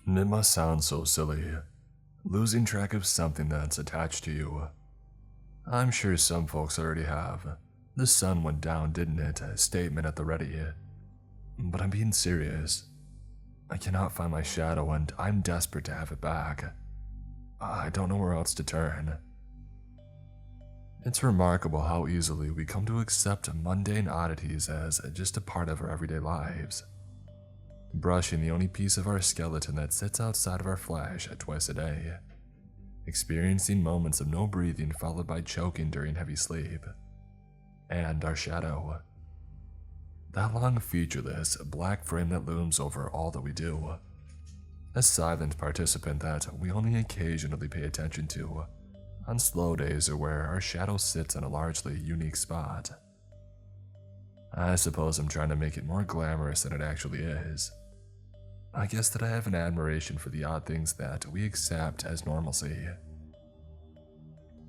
It must sound so silly, losing track of something that's attached to you. I'm sure some folks already have. The sun went down, didn't it? A statement at the ready. But I'm being serious. I cannot find my shadow and I'm desperate to have it back. I don't know where else to turn. It's remarkable how easily we come to accept mundane oddities as just a part of our everyday lives. Brushing the only piece of our skeleton that sits outside of our flesh twice a day. Experiencing moments of no breathing followed by choking during heavy sleep. And our shadow. That long featureless black frame that looms over all that we do. A silent participant that we only occasionally pay attention to on slow days or where our shadow sits in a largely unique spot. I suppose I'm trying to make it more glamorous than it actually is. I guess that I have an admiration for the odd things that we accept as normalcy.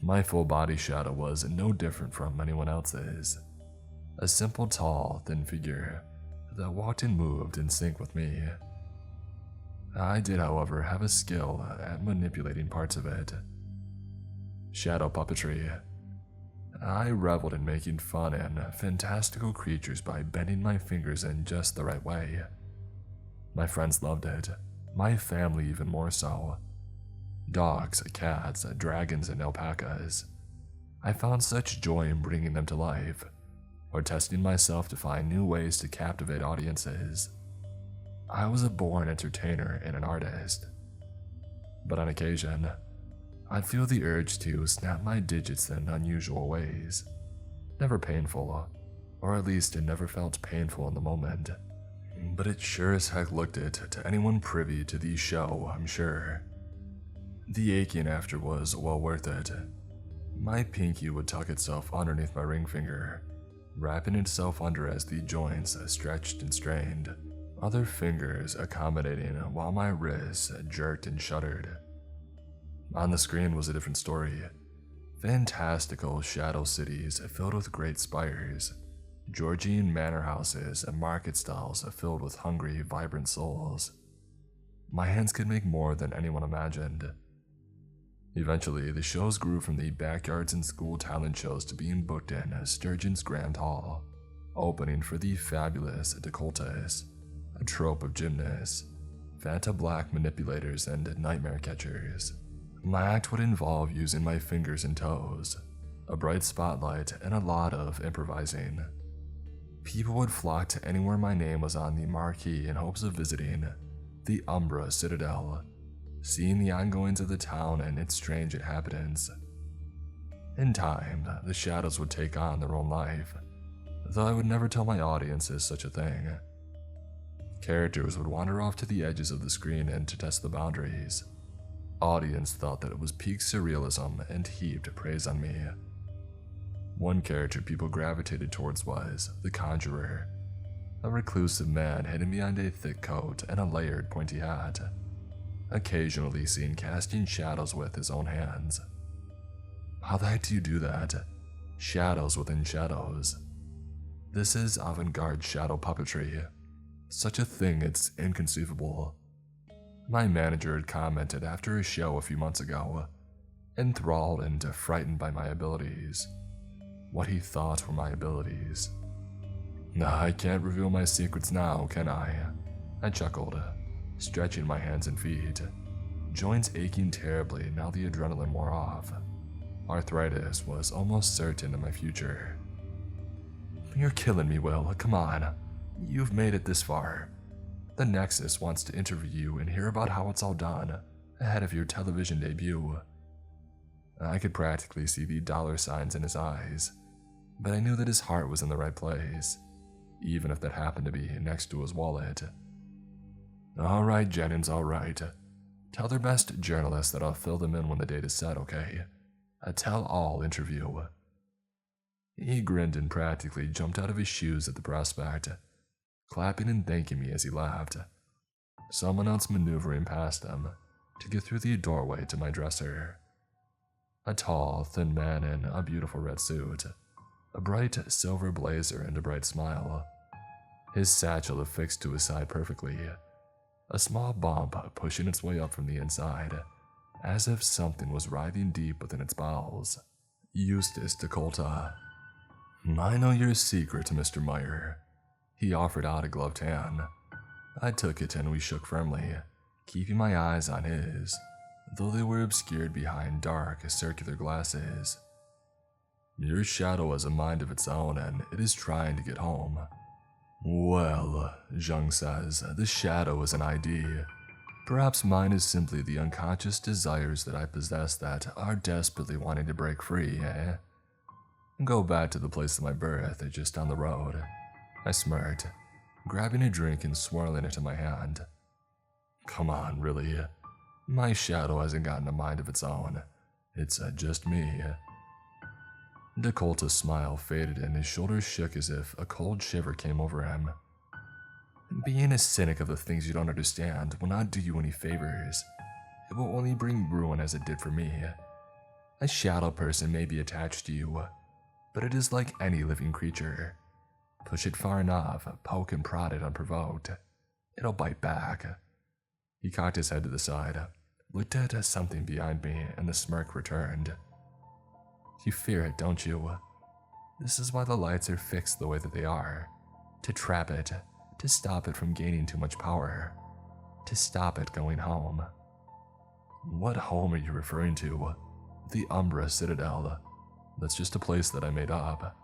My full body shadow was no different from anyone else's. A simple, tall, thin figure that walked and moved in sync with me. I did, however, have a skill at manipulating parts of it. Shadow puppetry. I reveled in making fun and fantastical creatures by bending my fingers in just the right way. My friends loved it, my family even more so. Dogs, cats, dragons, and alpacas. I found such joy in bringing them to life, or testing myself to find new ways to captivate audiences. I was a born entertainer and an artist. But on occasion, I'd feel the urge to snap my digits in unusual ways. Never painful, or at least it never felt painful in the moment. But it sure as heck looked it to anyone privy to the show, I'm sure. The aching after was well worth it. My pinky would tuck itself underneath my ring finger, wrapping itself under as the joints stretched and strained, other fingers accommodating while my wrists jerked and shuddered. On the screen was a different story. Fantastical shadow cities filled with great spires, Georgian manor houses and market stalls filled with hungry, vibrant souls. My hands could make more than anyone imagined. Eventually, the shows grew from the backyards and school talent shows to being booked in Sturgeon's Grand Hall, opening for the fabulous decolletés, a trope of gymnasts, Fanta Black manipulators, and nightmare catchers. My act would involve using my fingers and toes, a bright spotlight, and a lot of improvising. People would flock to anywhere my name was on the marquee in hopes of visiting the Umbra Citadel, seeing the ongoings of the town and its strange inhabitants. In time, the shadows would take on their own life, though I would never tell my audiences such a thing. Characters would wander off to the edges of the screen and to test the boundaries. Audience thought that it was peak surrealism and heaped praise on me. One character people gravitated towards was the Conjurer, a reclusive man hidden behind a thick coat and a layered pointy hat, occasionally seen casting shadows with his own hands. How the heck do you do that? Shadows within shadows. This is avant-garde shadow puppetry. Such a thing, it's inconceivable. My manager had commented after a show a few months ago, enthralled and frightened by my abilities. What he thought were my abilities. I can't reveal my secrets now, can I? I chuckled, stretching my hands and feet, joints aching terribly now the adrenaline wore off. Arthritis was almost certain in my future. You're killing me, Will. Come on. You've made it this far. The Nexus wants to interview you and hear about how it's all done ahead of your television debut. I could practically see the dollar signs in his eyes, but I knew that his heart was in the right place, even if that happened to be next to his wallet. All right, Jennings, all right. Tell their best journalists that I'll fill them in when the date is set, okay? A tell-all interview. He grinned and practically jumped out of his shoes at the prospect, clapping and thanking me as he laughed. Someone else maneuvering past him to get through the doorway to my dresser. A tall, thin man in a beautiful red suit, a bright silver blazer, and a bright smile. His satchel affixed to his side perfectly. a small bump pushing its way up from the inside, as if something was writhing deep within its bowels. Eustis Dakota. I know your secret, Mr. Meyer. He offered out a gloved hand. I took it and we shook firmly, keeping my eyes on his, though they were obscured behind dark, circular glasses. Your shadow has a mind of its own and it is trying to get home. Well, Zhang says, the shadow is an ID. Perhaps mine is simply the unconscious desires that I possess that are desperately wanting to break free, eh? Go back to the place of my birth, just down the road. I smirked, grabbing a drink and swirling it in my hand. Come on, really? My shadow hasn't gotten a mind of its own. It's just me. Dakota's smile faded and his shoulders shook as if a cold shiver came over him. Being a cynic of the things you don't understand will not do you any favors. It will only bring ruin as it did for me. A shadow person may be attached to you, but it is like any living creature. Push it far enough, poke and prod it unprovoked. It'll bite back. He cocked his head to the side, looked at something behind me, and the smirk returned. You fear it, don't you? This is why the lights are fixed the way that they are. To trap it, to stop it from gaining too much power, to stop it going home. What home are you referring to? The Umbra Citadel. That's just a place that I made up.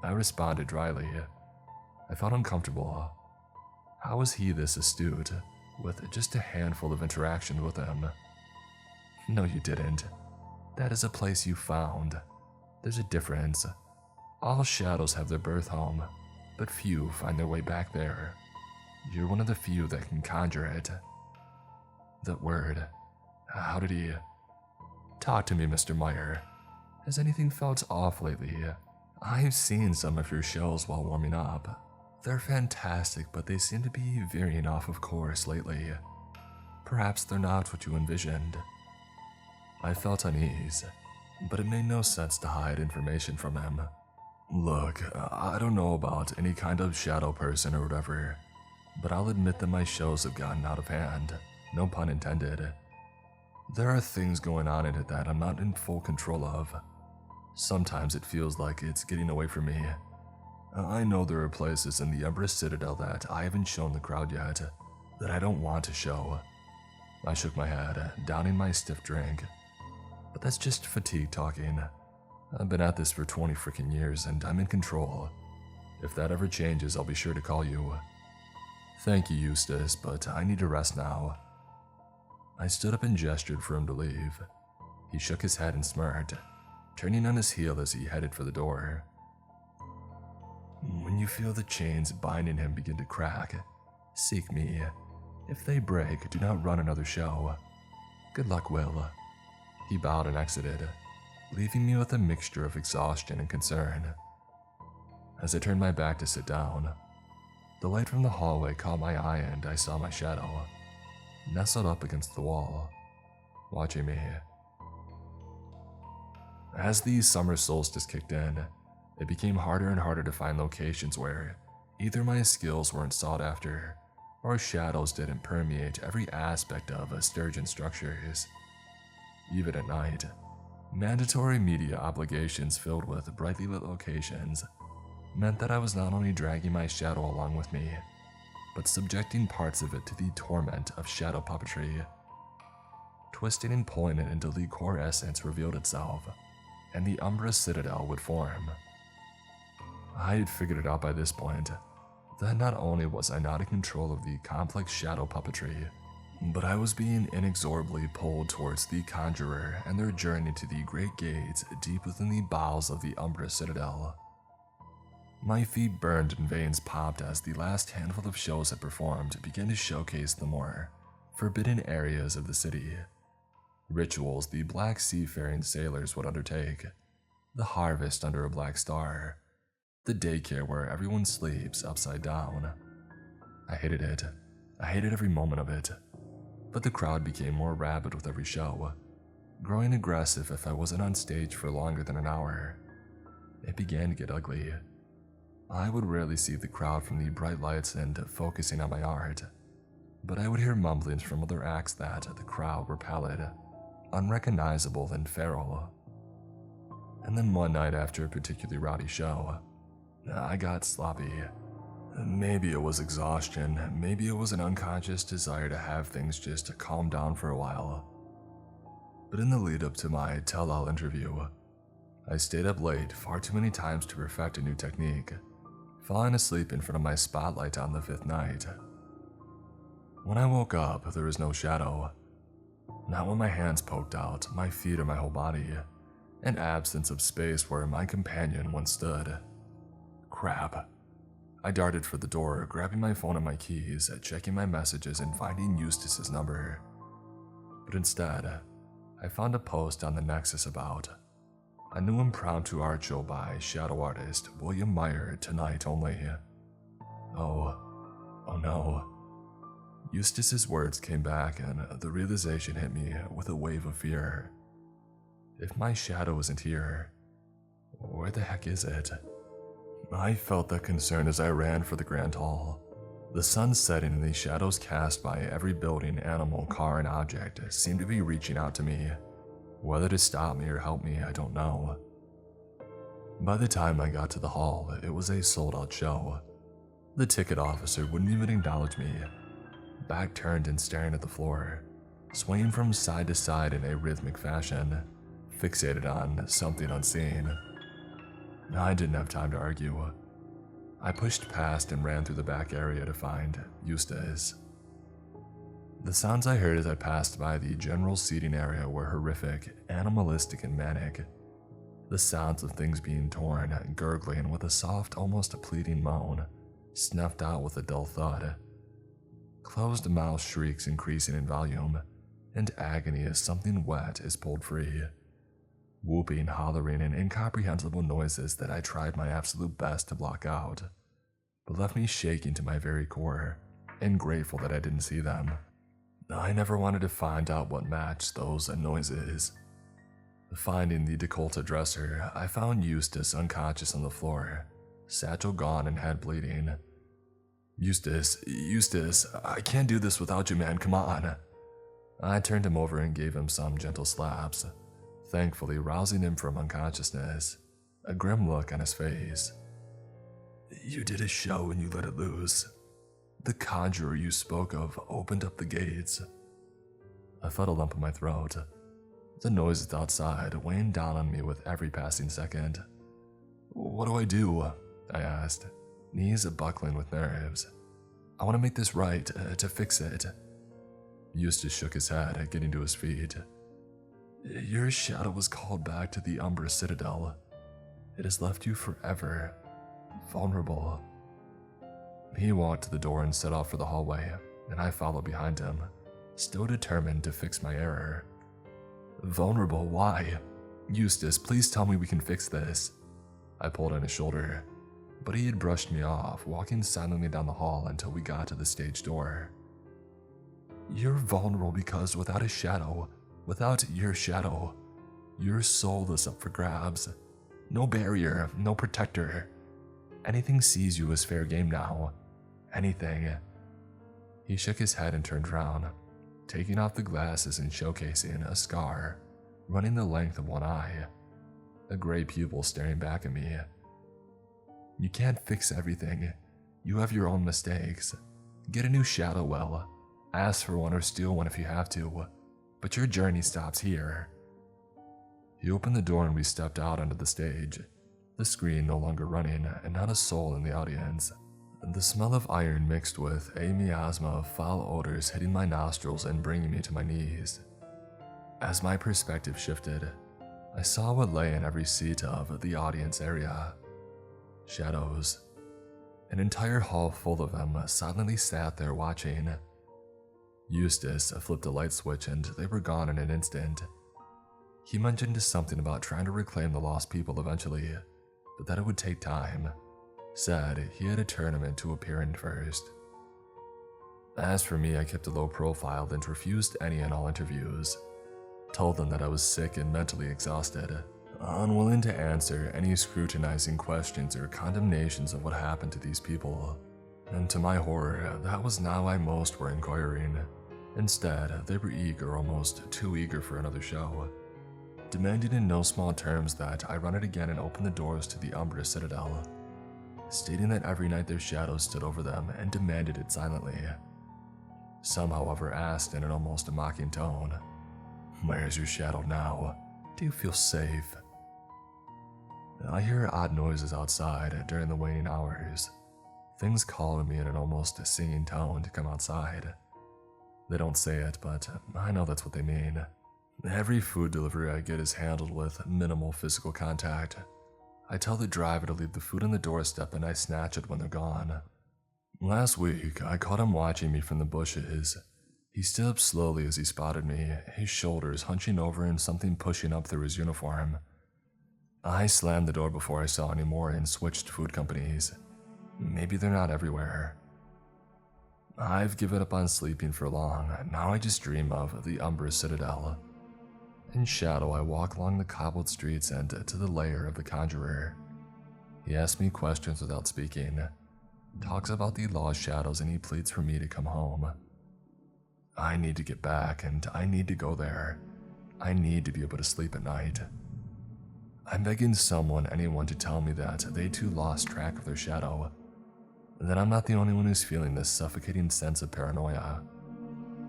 I responded dryly. I felt uncomfortable. How was he this astute, with just a handful of interactions with him? No, you didn't. That is a place you found. There's a difference. All shadows have their birth home, but few find their way back there. You're one of the few that can conjure it. That word. How did he... Talk to me, Mr. Meyer. Has anything felt off lately? I've seen some of your shows while warming up. They're fantastic, but they seem to be veering off of course lately. Perhaps they're not what you envisioned. I felt unease, but it made no sense to hide information from him. Look, I don't know about any kind of shadow person or whatever, but I'll admit that my shows have gotten out of hand, no pun intended. There are things going on in it that I'm not in full control of. Sometimes it feels like it's getting away from me. I know there are places in the Umbra Citadel that I haven't shown the crowd yet, that I don't want to show. I shook my head, downing my stiff drink. But that's just fatigue talking. I've been at this for 20 freaking years and I'm in control. If that ever changes, I'll be sure to call you. Thank you, Eustis, but I need to rest now. I stood up and gestured for him to leave. He shook his head and smirked, turning on his heel as he headed for the door. When you feel the chains binding him begin to crack, seek me. If they break, do not run another show. Good luck, Will. He bowed and exited, leaving me with a mixture of exhaustion and concern. As I turned my back to sit down, the light from the hallway caught my eye and I saw my shadow, nestled up against the wall, watching me. As the summer solstice kicked in, it became harder and harder to find locations where either my skills weren't sought after, or shadows didn't permeate every aspect of sturgeon structures. Even at night, mandatory media obligations filled with brightly lit locations meant that I was not only dragging my shadow along with me, but subjecting parts of it to the torment of shadow puppetry. Twisting and pulling it until the core essence revealed itself, and the Umbra Citadel would form. I had figured it out by this point, that not only was I not in control of the complex shadow puppetry, but I was being inexorably pulled towards the Conjurer and their journey to the Great Gates deep within the bowels of the Umbra Citadel. My feet burned and veins popped as the last handful of shows I performed began to showcase the more forbidden areas of the city. Rituals the black seafaring sailors would undertake, the harvest under a black star, the daycare where everyone sleeps upside down. I hated it. I hated every moment of it. But the crowd became more rabid with every show, growing aggressive if I wasn't on stage for longer than an hour. It began to get ugly. I would rarely see the crowd from the bright lights and focusing on my art. but I would hear mumblings from other acts that the crowd were pallid, unrecognizable and feral. And then one night after a particularly rowdy show, I got sloppy. Maybe it was exhaustion, maybe it was an unconscious desire to have things just calm down for a while. But in the lead up to my tell-all interview, I stayed up late far too many times to perfect a new technique, falling asleep in front of my spotlight on the 5th night. When I woke up, there was no shadow. Not when my hands poked out, my feet or my whole body, an absence of space where my companion once stood. Crap. I darted for the door, grabbing my phone and my keys, checking my messages and finding Eustis's number. But instead, I found a post on the Nexus about a new impromptu art show by shadow artist William Meyer tonight only. Oh no. Eustis's words came back and the realization hit me with a wave of fear. If my shadow isn't here, where the heck is it? I felt that concern as I ran for the Grand Hall. The sun setting and the shadows cast by every building, animal, car, and object seemed to be reaching out to me. Whether to stop me or help me, I don't know. By the time I got to the hall, it was a sold-out show. The ticket officer wouldn't even acknowledge me, back turned and staring at the floor, swaying from side to side in a rhythmic fashion, fixated on something unseen. I didn't have time to argue. I pushed past and ran through the back area to find Eustis. The sounds I heard as I passed by the general seating area were horrific, animalistic, and manic. The sounds of things being torn, gurgling with a soft, almost pleading moan, snuffed out with a dull thud. Closed mouth shrieks increasing in volume, and agony as something wet is pulled free. Whooping, hollering, and incomprehensible noises that I tried my absolute best to block out, but left me shaking to my very core, and grateful that I didn't see them. I never wanted to find out what matched those noises. Finding the decollete dresser, I found Eustis unconscious on the floor, satchel gone and head bleeding. Eustis, I can't do this without you, man, come on. I turned him over and gave him some gentle slaps, thankfully rousing him from unconsciousness, a grim look on his face. You did a show and you let it loose. The conjurer you spoke of opened up the gates. I felt a lump in my throat. The noises outside weighing down on me with every passing second. What do I do? I asked, knees buckling with nerves. I want to make this right, to fix it. Eustis shook his head, getting to his feet. Your shadow was called back to the Umbra Citadel. It has left you forever vulnerable. He walked to the door and set off for the hallway, and I followed behind him, still determined to fix my error. Vulnerable? Why? Eustis, please tell me we can fix this. I pulled on his shoulder, but he had brushed me off, walking silently down the hall until we got to the stage door. You're vulnerable because without a shadow, without your shadow, your soul is up for grabs. No barrier, no protector. Anything sees you as fair game now. Anything. He shook his head and turned around, taking off the glasses and showcasing a scar running the length of one eye, a gray pupil staring back at me. You can't fix everything. You have your own mistakes. Get a new shadow well. Ask for one or steal one if you have to, but your journey stops here. He opened the door and we stepped out onto the stage, the screen no longer running and not a soul in the audience. The smell of iron mixed with a miasma of foul odors hitting my nostrils and bringing me to my knees. As my perspective shifted, I saw what lay in every seat of the audience area. Shadows. An entire hall full of them silently sat there watching. Eustis flipped a light switch and they were gone in an instant. He mentioned something about trying to reclaim the lost people eventually, but that it would take time. Said he had a tournament to appear in first. As for me, I kept a low profile and refused any and all interviews. Told them that I was sick and mentally exhausted, unwilling to answer any scrutinizing questions or condemnations of what happened to these people. And to my horror, that was not why most were inquiring. Instead, they were eager, almost too eager for another show, demanding in no small terms that I run it again and open the doors to the Umbra Citadel, stating that every night their shadows stood over them and demanded it silently. Some, however, asked in an almost mocking tone, "Where's your shadow now? Do you feel safe?" I hear odd noises outside during the waning hours, things calling me in an almost singing tone to come outside. They don't say it, but I know that's what they mean. Every food delivery I get is handled with minimal physical contact. I tell the driver to leave the food on the doorstep and I snatch it when they're gone. Last week, I caught him watching me from the bushes. He stood up slowly as he spotted me, his shoulders hunching over and something pushing up through his uniform. I slammed the door before I saw any more and switched food companies. Maybe they're not everywhere. I've given up on sleeping for long. Now I just dream of the Umbra Citadel. In shadow, I walk along the cobbled streets and to the lair of the conjurer. He asks me questions without speaking, talks about the lost shadows, and he pleads for me to come home. I need to get back, and I need to go there. I need to be able to sleep at night. I'm begging someone, anyone, to tell me that they too lost track of their shadow, that I'm not the only one who's feeling this suffocating sense of paranoia,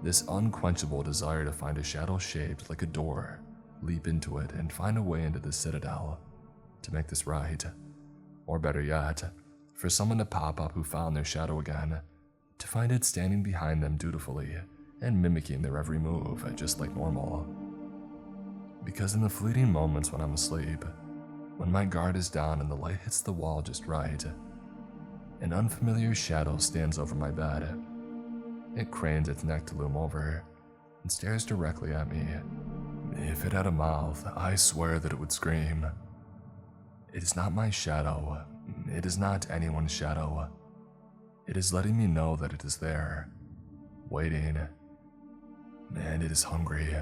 this unquenchable desire to find a shadow shaped like a door, leap into it, and find a way into the Citadel to make this right. Or better yet, for someone to pop up who found their shadow again, to find it standing behind them dutifully and mimicking their every move just like normal. Because in the fleeting moments when I'm asleep, when my guard is down and the light hits the wall just right, an unfamiliar shadow stands over my bed. It cranes its neck to loom over and stares directly at me. If it had a mouth, I swear that it would scream. It is not my shadow. It is not anyone's shadow. It is letting me know that it is there, waiting, and it is hungry.